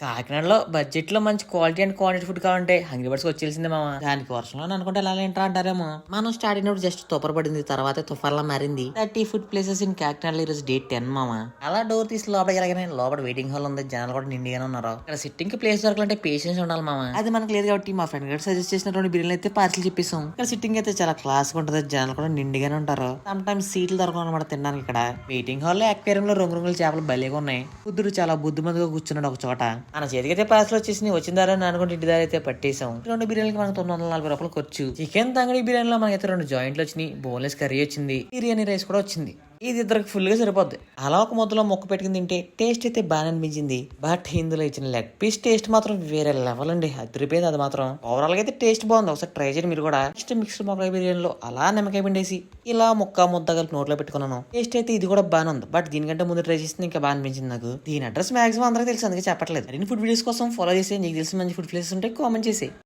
కాకినాడలో బడ్జెట్ లో మంచి క్వాలిటీ అండ్ క్వాంటిటీ ఫుడ్ కావాలంటే హంగ్రీ బర్డ్స్ వచ్చేసింది మామ. దానికి వర్షంలో అనుకుంటే ఎలా ఏంట్రా అంటారేమో. మనం స్టార్ట్ అయినప్పుడు జస్ట్ తుఫర్ పడింది, తర్వాత తుఫాన్లా మారింది. 30 ఫుడ్ ప్లేసెస్ ఇన్ కాకినాడలో ఈరోజు డేట్ 10 మామ. అలా డోర్ తీసి లోపలికి వెళ్ళగానే లోపల వెయిటింగ్ హాల్ ఉంది, జనాలు కూడా నిండిగానే ఉన్నారు. ఇక్కడ సిట్టింగ్ కి ప్లేస్ దొరకాలంటే పేషెన్స్ ఉండాలి మామ. అది మనకు లేదు కాబట్టి మా ఫ్రెండ్ గారు సజెస్ట్ చేసిన 2 బిర్యానీలు అయితే పార్సల్ చెప్పేసాం. ఇక్కడ సిట్టింగ్ అయితే చాలా క్లాస్ గా ఉంటుంది, జనాలు కూడా నిండిగానే ఉంటారు. సమ్ టైమ్స్ సీట్లు దొరకడం అనమాట తినడానికి. ఇక్కడ వెయిటింగ్ హాల్ లో అక్వేరియం లో రంగురంగుల చేపలు భలేగా ఉన్నాయి. బుద్ధుడు చాలా బుద్ధిమందిగా కూర్చున్నాడు ఒక చోట. మన చేతికైతే పార్సల్ వచ్చేసి వచ్చిందారని అనుకుంటే ఇంటి దారి అయితే పట్టేసాం. 2 బిర్యానీకి మనకు 940 రూపాయలు ఖర్చు. చికెన్ తంగడి బిర్యానీలో మనకైతే 2 జాయింట్లు వచ్చినాయి, బోన్లెస్ కర్రీ వచ్చింది, బిర్యానీ రైస్ కూడా వచ్చింది. ఇది ఇద్దరికి ఫుల్ గా సరిపోద్ది. అలా ఒక ముద్దలో మొక్క పెట్టుకుని తింటే టేస్ట్ అయితే బాగా అనిపించింది. బట్ ఇందులో ఇచ్చిన లెగ్ పీస్ టేస్ట్ మాత్రం వేరే లెవెల్ అండి, అదిరిపోయింది. అది మాత్రం ఓవరాల్ గా అయితే టేస్ట్ బాగుంది, ఒకసారి ట్రై చేయండి మీరు కూడా. నెక్స్ట్ మిక్స్డ్ మొక్కల బిర్యానీలో అలా నిమ్మకాయ పిండేసి ఇలా ముద్ద కలిపి నోట్లో పెట్టుకున్నాను. టేస్ట్ అయితే ఇది కూడా బాగానే ఉంది, బట్ దీనికంటే ముందు ట్రై చేసింది ఇంకా బాగా అనిపించింది నాకు. దీని అడ్రస్ మాక్సిమం అందరికీ తెలుసు, అందుకే చెప్పట్లేదు. మరిన్ని ఫుడ్ వీడియోస్ కోసం ఫాలో చేసి నీకు తెలిసిన మంచి ఫుడ్ ప్లేసెస్ ఉంటే కామెంట్ చేసి